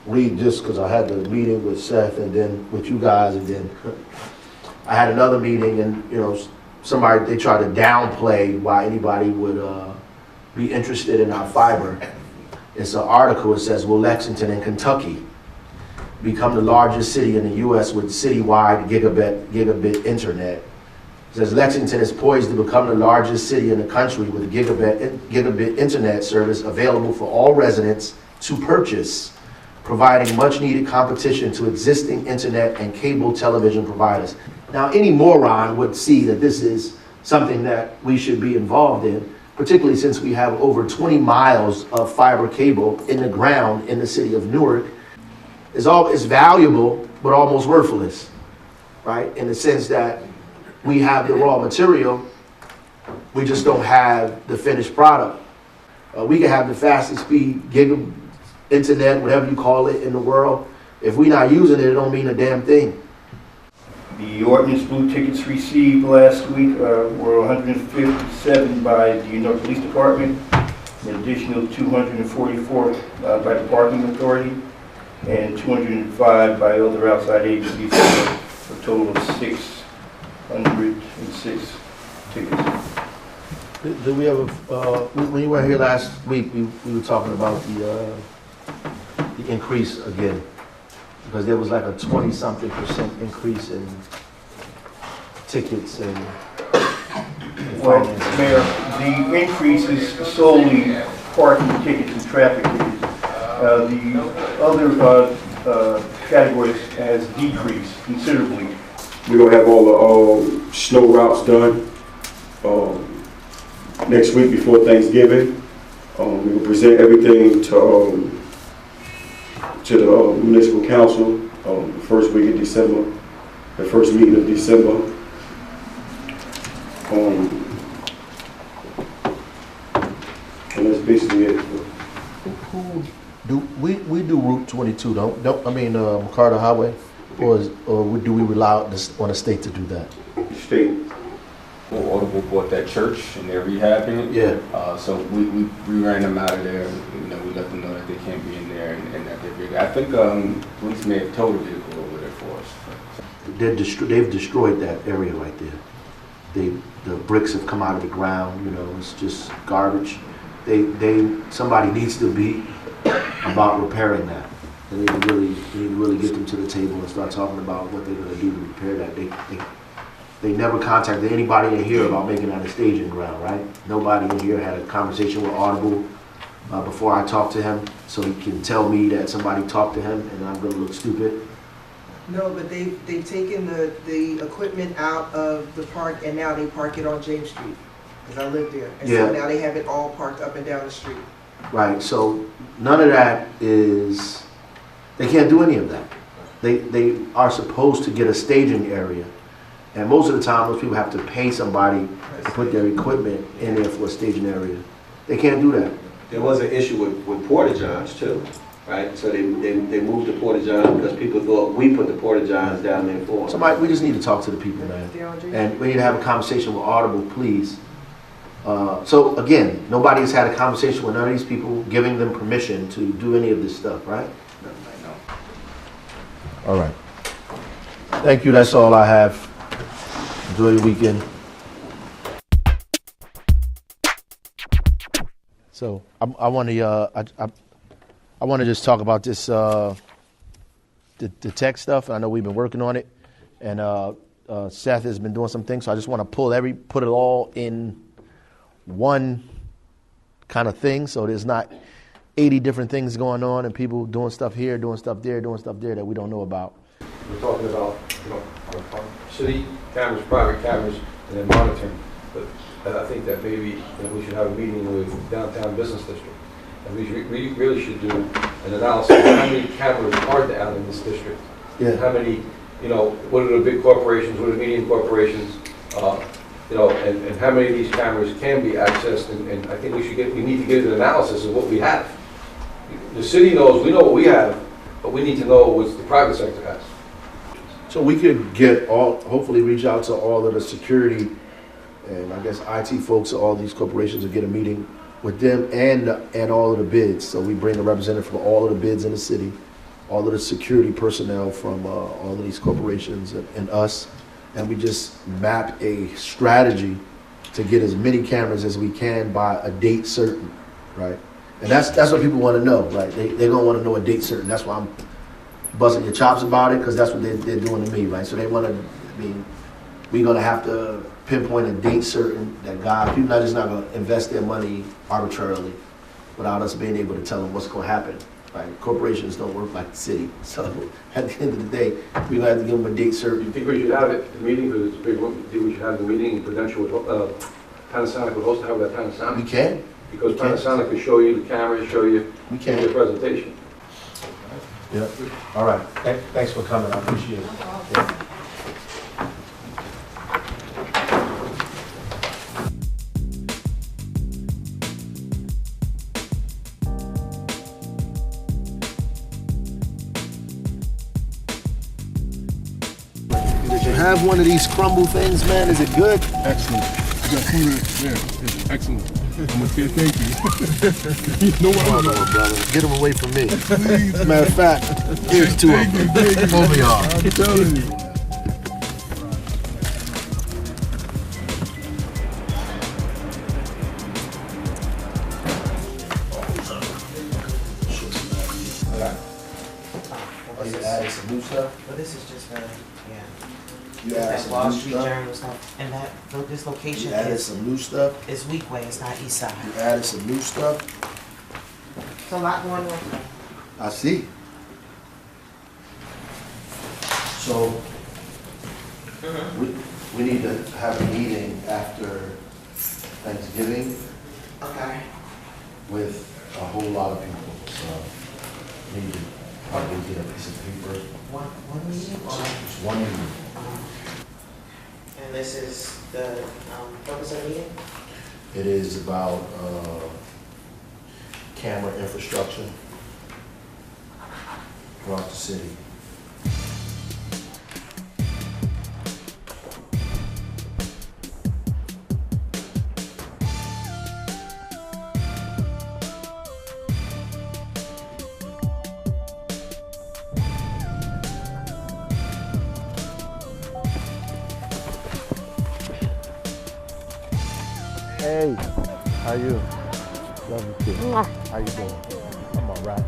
read just because I had the meeting with Seth and then with you guys, and then I had another meeting, and they tried to downplay why anybody would be interested in our fiber. It's an article. It says, will Lexington in Kentucky become the largest city in the U.S. with citywide gigabit internet? It says Lexington is poised to become the largest city in the country with gigabit internet service available for all residents to purchase, providing much needed competition to existing internet and cable television providers. Now, any moron would see that this is something that we should be involved in, particularly since we have over 20 miles of fiber cable in the ground in the city of Newark. It's valuable, but almost worthless, right? In the sense that we have the raw material, we just don't have the finished product. We can have the fastest speed gigabit internet, whatever you call it, in the world. If we're not using it, it don't mean a damn thing. The ordinance blue tickets received last week were 157 by the Newark Police Department, an additional 244 by the Parking Authority, and 205 by other outside agencies, for a total of 606 tickets. Do we have when you were here last week, we were talking about the increase again, because there was like a 20-something% increase in tickets and Well, finances. Mayor, the increase is solely parking tickets and traffic tickets. The other categories has decreased considerably. We're gonna have all the snow routes done next week before Thanksgiving. We will present everything to the municipal council the first week of December, the first meeting of December. And that's basically it. We do Route 22, Carter Highway, or do we rely on the state to do that? State. Audible bought that church and they're rehabbing it. Yeah. So we ran them out of there. We let them know that they can't be in there and that they're big. I think police may have towed a vehicle over there for us. They've destroyed that area right there. The bricks have come out of the ground. It's just garbage. Somebody needs to be about repairing that. They need to really get them to the table and start talking about what they're going to do to repair that. They never contacted anybody in here about making that a staging ground, right? Nobody in here had a conversation with Audible before I talked to him, so he can tell me that somebody talked to him and I'm going to look stupid. No, but they've taken the equipment out of the park, and now they park it on James Street, because I live there. And Yeah. so now they have it all parked up and down the street. Right, so none of that is, they can't do any of that. They are supposed to get a staging area, and most of the time those people have to pay somebody to put their equipment in there for a staging area. They can't do that. There was an issue with porta-johns too, right? So they moved the porta-john because people thought we put the porta-johns down there for them. We just need to talk to the people, man. And we need to have a conversation with Audible, please. So again, nobody has had a conversation with none of these people giving them permission to do any of this stuff, right? No. All right. Thank you, that's all I have. Enjoy your weekend. So I want to just talk about this the tech stuff. I know we've been working on it, and Seth has been doing some things. So I just want to put it all in one kind of thing, so there's not 80 different things going on and people doing stuff here, doing stuff there, doing stuff there that we don't know about. We're talking about city cameras, private cameras, and then monitoring. But I think that maybe we should have a meeting with downtown business district. And we really should do an analysis of how many cameras are down in this district. Yeah. How many, what are the big corporations, what are the medium corporations, and how many of these cameras can be accessed. And I think we need to get an analysis of what we have. The city knows, we know what we have, but we need to know what the private sector has. So we could hopefully reach out to all of the security and I guess IT folks of all these corporations and get a meeting with them and all of the bids. So we bring a representative from all of the bids in the city all of the security personnel from all of these corporations and us, and we just map a strategy to get as many cameras as we can by a date certain, right? And that's what people want to know, right? They don't want to know a date certain. That's why I'm busting your chops about it, because that's what they're doing to me, right? So they want to, I mean, we're going to have to pinpoint a date certain that people are just not going to invest their money arbitrarily without us being able to tell them what's going to happen, right? Corporations don't work like the city. So at the end of the day, we're going to have to give them a date Do certain. you think we should have it, the meeting, because it's a big one, do you think we should have the meeting in Prudential, Panasonic would host to have that We Panasonic? can. Because we can. Panasonic could show you the cameras, show you We the can. presentation. Yeah. All right. Thanks for coming. I appreciate it. Yeah. Did you have one of these crumble things, man? Is it good? Excellent. You got food there. It's excellent. I'm gonna say thank you. You know what I'm doing. Brother. Get them away from me. Please. Matter of fact, here's two of them. Thank you. Over y'all. I'm telling you. Oh, you added some new stuff? Well, this is just for, yeah. You added That Wall some new Street stuff? Journal stuff. And that, this location You added is some new stuff? Weekway, it's not East Side. You added some new stuff? It's a lot going on. I see. So, we need to have a meeting after Thanksgiving Okay. with a whole lot of people, so we need to probably get a piece of paper. One meeting or? Just one meeting. And this is the purpose of the meeting? It is about camera infrastructure throughout the city. Hey, how you? Love you too. How you doing? I'm all right.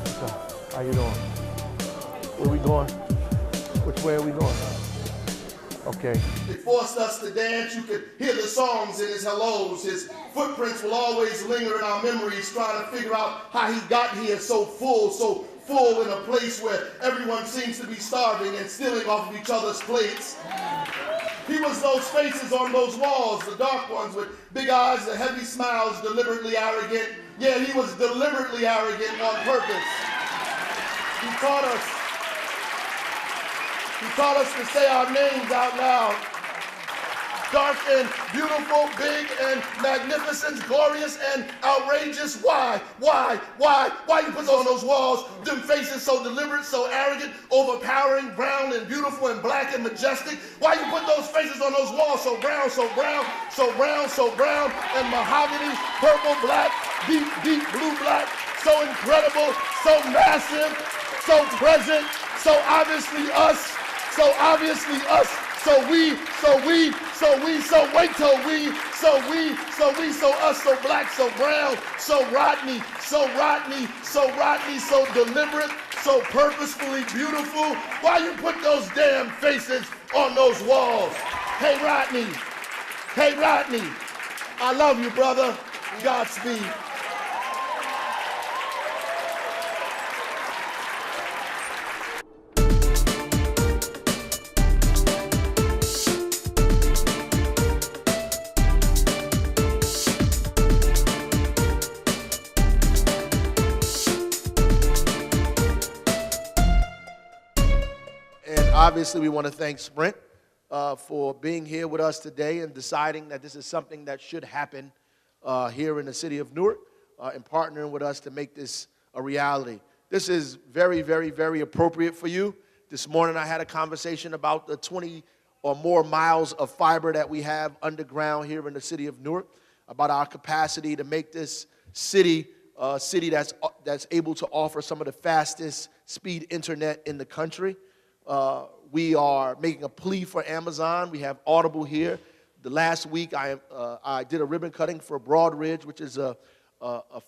So, how you doing? Where we going? Which way are we going? Okay. It forced us to dance. You could hear the songs in his hellos. His footprints will always linger in our memories, trying to figure out how he got here so full in a place where everyone seems to be starving and stealing off of each other's plates. He was those faces on those walls, the dark ones with big eyes, the heavy smiles, deliberately arrogant. Yeah, he was deliberately arrogant on purpose. He taught us to say our names out loud. Dark and beautiful, big and magnificent, glorious and outrageous. Why you put those on those walls? Them faces so deliberate, so arrogant, overpowering, brown and beautiful and black and majestic. Why you put those faces on those walls so brown, so brown, so brown, so brown, and mahogany, purple, black, deep blue black, so incredible, so massive, so present, so obviously us, so wait till so us, so black, so brown, so Rodney, so deliberate, so purposefully beautiful. Why you put those damn faces on those walls? Hey Rodney, I love you, brother. Godspeed. Obviously, we want to thank Sprint for being here with us today and deciding that this is something that should happen here in the city of Newark and partnering with us to make this a reality. This is very, very, very appropriate for you. This morning I had a conversation about the 20 or more miles of fiber that we have underground here in the city of Newark, about our capacity to make this city city that's able to offer some of the fastest speed internet in the country. We are making a plea for Amazon. We have Audible here. The last week, I did a ribbon cutting for Broadridge, which is a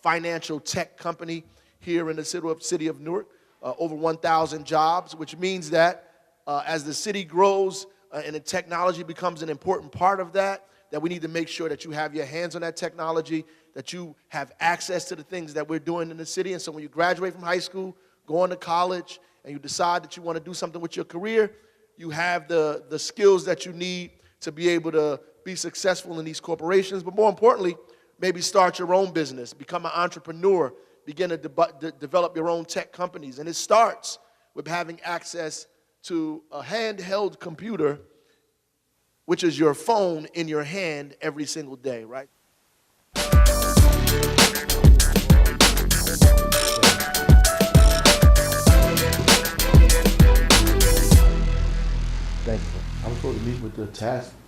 financial tech company here in the city of Newark. Over 1,000 jobs, which means that as the city grows and the technology becomes an important part of that we need to make sure that you have your hands on that technology, that you have access to the things that we're doing in the city. And so when you graduate from high school, go on to college, and you decide that you want to do something with your career, you have the skills that you need to be able to be successful in these corporations. But more importantly, maybe start your own business, become an entrepreneur, begin to develop your own tech companies. And it starts with having access to a handheld computer, which is your phone in your hand every single day, right? Thank you. I'm supposed to meet with the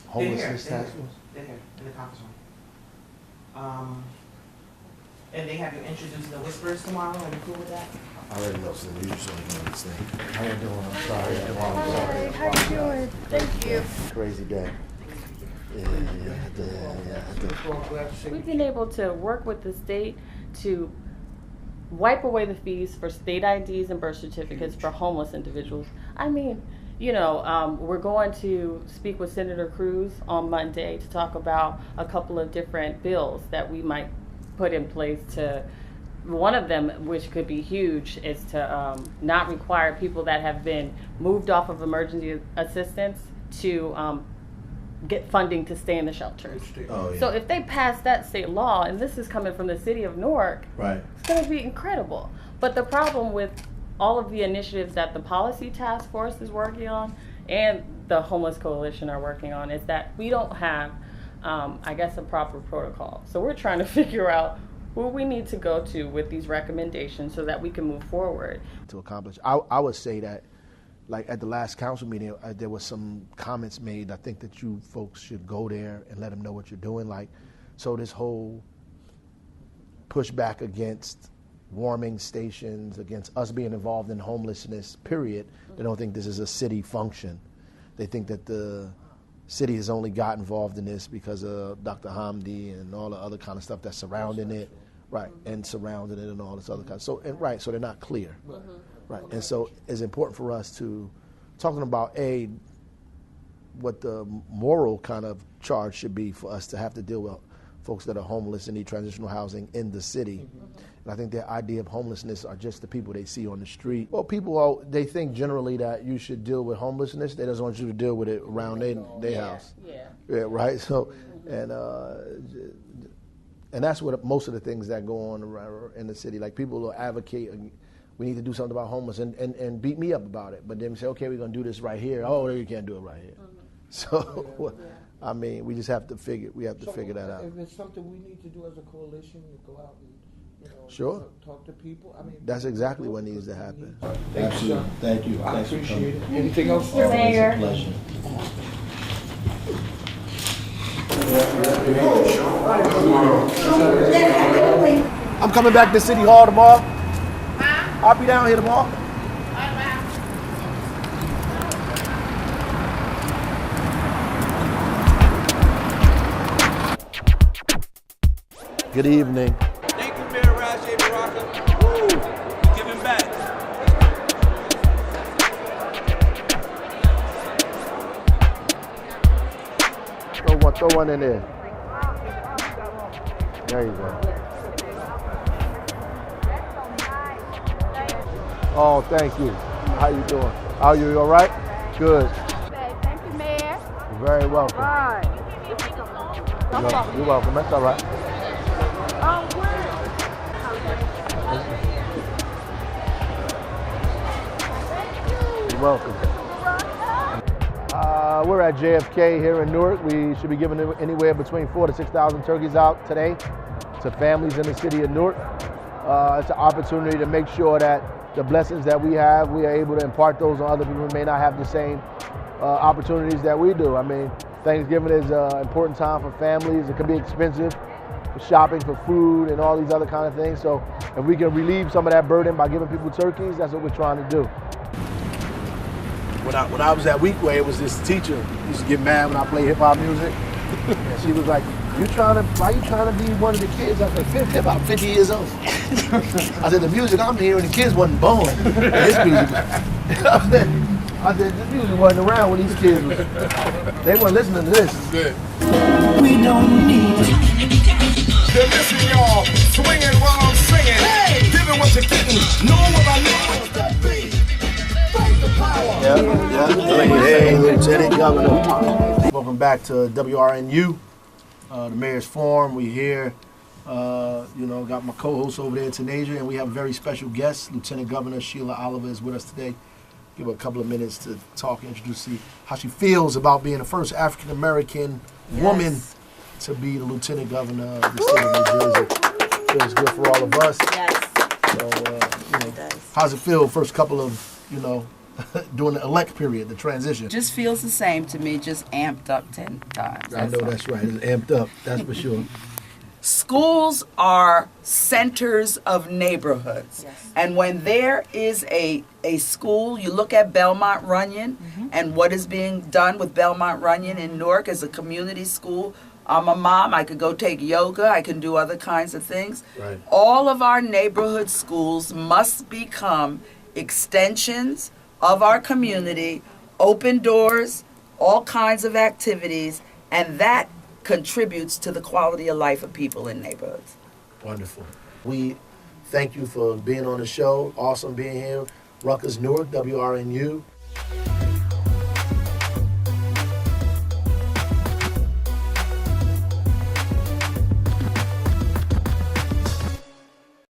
homelessness task force? They're here, in the conference room. And they have you introduce the Whisperers tomorrow. Are you cool with that? I already know, so we usually know this thing. How you doing? I'm sorry. Hi, how you doing? Thank you. Crazy day. We've been able to work with the state to wipe away the fees for state IDs and birth certificates for homeless individuals. I mean, you know, we're going to speak with Senator Cruz on Monday to talk about a couple of different bills that we might put in place to, one of them, which could be huge, is to not require people that have been moved off of emergency assistance to get funding to stay in the shelters. Oh, yeah. So if they pass that state law, and this is coming from the city of Newark, right, it's going to be incredible. But the problem with all of the initiatives that the policy task force is working on and the homeless coalition are working on is that we don't have, I guess, a proper protocol. So we're trying to figure out who we need to go to with these recommendations so that we can move forward. To accomplish, I would say that, like at the last council meeting, there was some comments made. I think that you folks should go there and let them know what you're doing. Like, so this whole pushback against warming stations, against us being involved in homelessness, period, they don't think this is a city function. They think that the city has only got involved in this because of Dr. Hamdi and all the other kind of stuff that's surrounding it, right, and surrounding it and all this other kind of, so they're not clear. Right, and so it's important for us to, talking about what the moral kind of charge should be for us to have to deal with folks that are homeless and need transitional housing in the city. And I think the idea of homelessness are just the people they see on the street. Well, people, they think generally that you should deal with homelessness. They just want you to deal with it around their house. Yeah, right, so, and that's what most of the things that go on around in the city. Like, people will advocate, we need to do something about homeless and beat me up about it. But then say, okay, we're going to do this right here. Oh, you can't do it right here. So, I mean, we just have to figure that out. If it's something we need to do as a coalition, to go out and, sure, talk to people. I mean, that's exactly what needs to happen. Absolutely. Thank you. I appreciate it. Anything else? Mayor. Pleasure. I'm coming back to City Hall tomorrow. I'll be down here tomorrow. Good evening. Thank you, Mayor Ras J. Baraka. Woo! Giving back. Throw one in there. There you go. Oh, thank you. How you doing? Are you all right? Good. Thank you, Mayor. You're very welcome. Right. You're welcome. That's all right. You're welcome. We're at JFK here in Newark. We should be giving anywhere between 4,000 to 6,000 turkeys out today to families in the city of Newark. It's an opportunity to make sure that the blessings that we have, we are able to impart those on other people who may not have the same opportunities that we do. I mean, Thanksgiving is an important time for families. It can be expensive. for shopping, for food, and all these other kind of things. So if we can relieve some of that burden by giving people turkeys, that's what we're trying to do. When I was at Weekway, it was this teacher who used to get mad when I play hip hop music. And she was like, why you trying to be one of the kids? I was like, about 50 years old. I said, the music I'm hearing, the kids wasn't born. This music. I said, this music wasn't around when these kids was. They weren't listening to this. We don't need it. Listen, y'all, swinging while I'm singing. Hey! Giving what you're getting, knowing what I know. Fight the power. Hey, Lieutenant Governor. Welcome back to WRNU, the Mayor's Forum. We here, got my co-host over there, Tanasia, and we have a very special guest. Lieutenant Governor Sheila Oliver is with us today. Give her a couple of minutes to talk and introduce, see how she feels about being the first African-American woman to be the Lieutenant Governor of the state of New Jersey. Feels good for all of us. Yes. So, It does. how's it feel first couple of, during the elect period, the transition? Just feels the same to me, just amped up 10 times. I know that's right. It's amped up, that's for sure. Schools are centers of neighborhoods. Yes. And when there is a school, you look at Belmont Runyon and what is being done with Belmont Runyon in Newark as a community school. I'm a mom, I could go take yoga, I can do other kinds of things. Right. All of our neighborhood schools must become extensions of our community, open doors, all kinds of activities, and that contributes to the quality of life of people in neighborhoods. Wonderful. We thank you for being on the show. Awesome being here. Rutgers-Newark, WRNU.